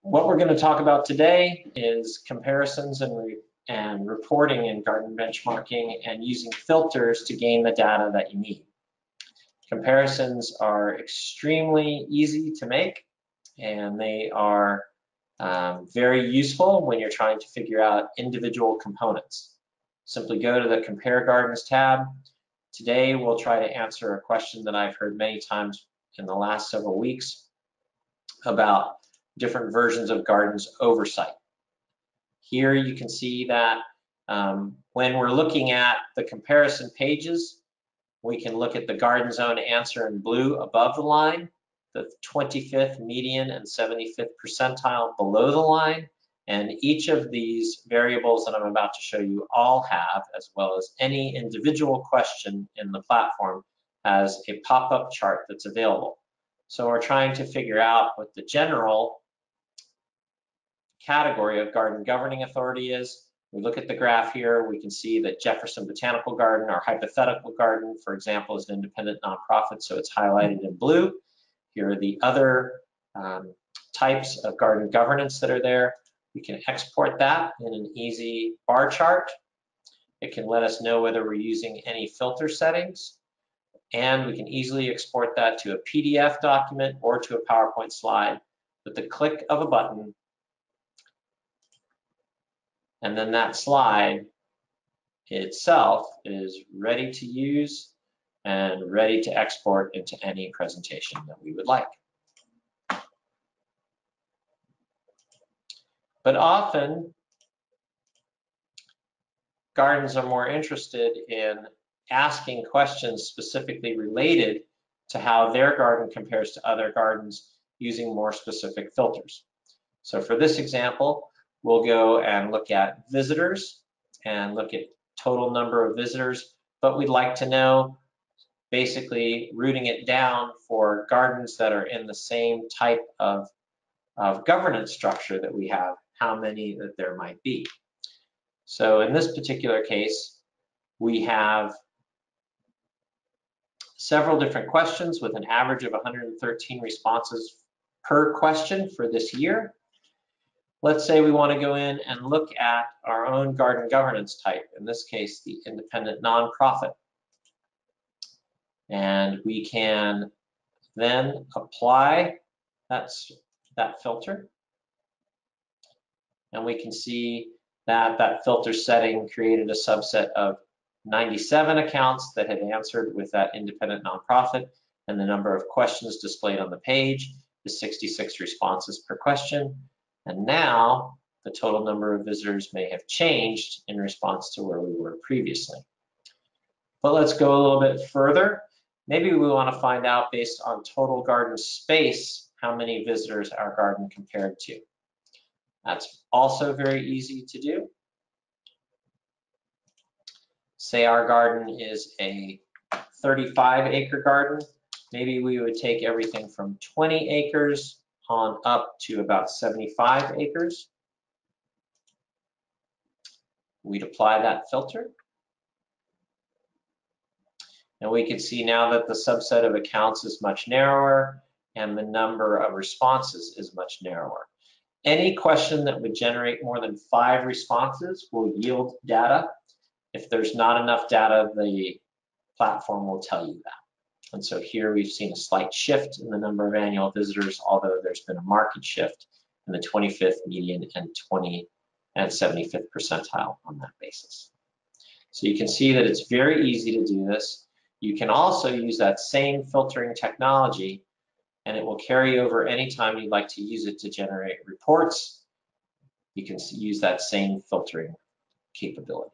What we're going to talk about today is comparisons and reporting in garden benchmarking and using filters to gain the data that you need. Comparisons are extremely easy to make, and they are very useful when you're trying to figure out individual components. Simply go to the Compare Gardens tab. Today we'll try to answer a question that I've heard many times in the last several weeks about different versions of Gardens Oversight. Here you can see that when we're looking at the comparison pages, we can look at the Garden Zone answer in blue above the line, the 25th median and 75th percentile below the line, and each of these variables that I'm about to show you all have, as well as any individual question in the platform, has a pop-up chart that's available. So we're trying to figure out what the general category of garden governing authority is. We look at the graph here, we can see that Jefferson Botanical Garden, our hypothetical garden, for example, is an independent nonprofit, so it's highlighted in blue. Here are the other types of garden governance that are there. We can export that in an easy bar chart. It can let us know whether we're using any filter settings, and we can easily export that to a PDF document or to a PowerPoint slide with the click of a button. And then that slide itself is ready to use and ready to export into any presentation that we would like. But often, gardens are more interested in asking questions specifically related to how their garden compares to other gardens using more specific filters. So for this example, we'll go and look at visitors and look at total number of visitors, but we'd like to know, basically rooting it down for gardens that are in the same type of governance structure that we have, how many that there might be. So in this particular case, we have several different questions with an average of 113 responses per question for this year. Let's say we want to go in and look at our own garden governance type, in this case, the independent nonprofit. And we can then apply that filter. And we can see that that filter setting created a subset of 97 accounts that had answered with that independent nonprofit, and the number of questions displayed on the page is 66 responses per question. And now the total number of visitors may have changed in response to where we were previously. But let's go a little bit further. Maybe we want to find out, based on total garden space, how many visitors our garden compared to. That's also very easy to do. Say our garden is a 35-acre garden. Maybe we would take everything from 20 acres on up to about 75 acres. We'd apply that filter. And we can see now that the subset of accounts is much narrower and the number of responses is much narrower. Any question that would generate more than 5 responses will yield data. If there's not enough data, the platform will tell you that. And so here we've seen a slight shift in the number of annual visitors, although there's been a marked shift in the 25th median and 75th percentile on that basis. So you can see that it's very easy to do this. You can also use that same filtering technology, and it will carry over anytime you'd like to use it to generate reports. You can use that same filtering capability.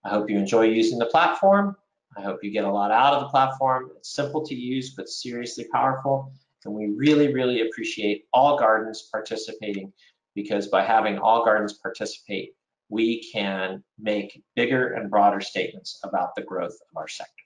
I hope you enjoy using the platform. I hope you get a lot out of the platform. It's simple to use, but seriously powerful. And we really, really appreciate all gardens participating, because by having all gardens participate, we can make bigger and broader statements about the growth of our sector.